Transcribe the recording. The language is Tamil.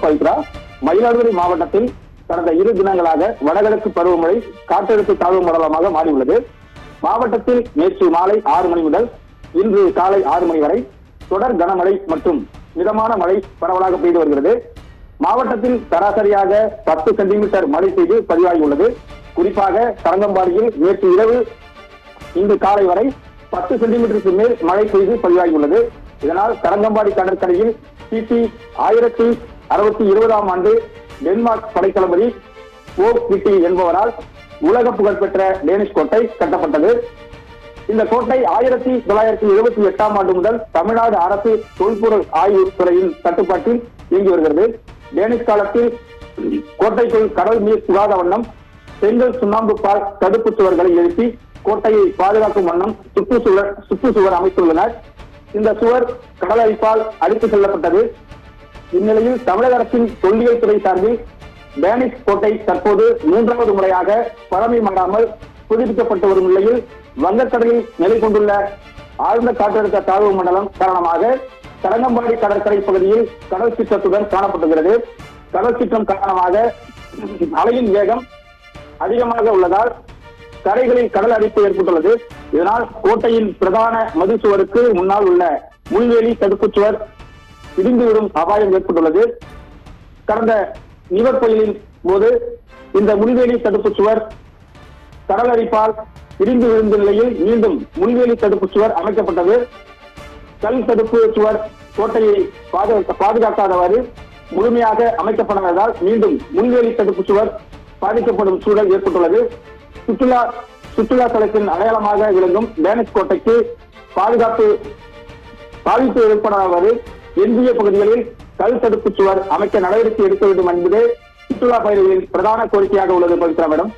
பவித்ரா. மயிலாடுதுறை மாவட்டத்தில் கடந்த 2 தினங்களாக வடகிழக்கு பருவமழை காற்றழுத்த தாழ்வு மண்டலமாக மாறியுள்ளது. மாவட்டத்தில் நேற்று மாலை 6 மணி முதல் இன்று காலை 6 மணி வரை தொடர் கனமழை மற்றும் மிதமான மழை பரவலாக பெய்து வருகிறது. மாவட்டத்தில் சராசரியாக 10 சென்டிமீட்டர் மழை பெய்து பதிவாகியுள்ளது. குறிப்பாக தரங்கம்பாடியில் நேற்று இரவு இன்று காலை வரை 10 சென்டிமீட்டருக்கு மேல் மழை பெய்து பதிவாகியுள்ளது. இதனால் தரங்கம்பாடி கடற்கரையில் கிபி 1060 ஆண்டு டென்மார்க் படைத்தளபதி ஓக் விட்டி என்பவரால் உலக புகழ்பெற்ற டேனிஷ் கோட்டை கட்டப்பட்டது. இந்த கோட்டை 1978 ஆண்டு முதல் தமிழ்நாடு அரசு தொல்பொருள் ஆய்வுத்துறையின் கட்டுப்பாட்டில் இயங்கி வருகிறது. டேனிஷ் காலத்தில் கோட்டைக்குள் கடல் நீர் புகாத வண்ணம் செங்கல் சுண்ணாம்பு பால் தடுப்பு சுவர்களை எழுப்பி கோட்டையை பாதுகாக்கும் வண்ணம் சுற்றுச்சுவர் அமைத்துள்ளனர். இந்த சுவர் கடல் அரிப்பால் அடித்து செல்லப்பட்டது. இந்நிலையில் தமிழக அரசின் தொல்லியல் துறை சார்பில் டேனிஷ் கோட்டை தற்போது 3வது முறையாக பழமை மாறாமல் புதுப்பிக்கப்பட்டு வரும் நிலையில் வங்கக்கடலில் நிலை கொண்டுள்ள ஆழ்ந்த காற்றழுத்த தாழ்வு மண்டலம் காரணமாக தரங்கம்பாடி கடற்கரை பகுதியில் கடல் சீற்றத்துடன் காணப்பட்டுகிறது. கடல் சீற்றம் காரணமாக அலையின் வேகம் அதிகமாக உள்ளதால் கரைகளில் கடல் அரிப்பு ஏற்பட்டுள்ளது. இதனால் கோட்டையின் பிரதான மதில் சுவருக்கு முன்னால் உள்ள முள்வேலி தடுப்பு சுவர் இடிந்துவிடும் அபாயம் ஏற்பட்டுள்ளது. கடந்த நிவர் புயலின் போது இந்த முள்வேலி தடுப்பு சுவர் கடல் அரிப்பால் இடிந்து விழுந்த நிலையில் மீண்டும் முள்வேலி தடுப்பு சுவர் அமைக்கப்பட்டது. கல் தடுப்பு சுவர் கோட்டையை பாதுகாக்காதவாறு முழுமையாக அமைக்கப்படாததால் மீண்டும் முள்வேலி தடுப்பு சுவர் பாதிக்கப்படும் சூழல் ஏற்பட்டுள்ளது. சுற்றுலா தலத்தின் அடையாளமாக விளங்கும் டேனிஷ் கோட்டைக்கு பாதிப்பு ஏற்படாதவாறு எஞ்சிய பகுதிகளில் கல் தடுப்பு சுவர் அமைக்க நடவடிக்கை எடுக்க வேண்டும் என்பது சுற்றுலா பயணிகளின் பிரதான கோரிக்கையாக உள்ளது. பவித்ரா மேடம்.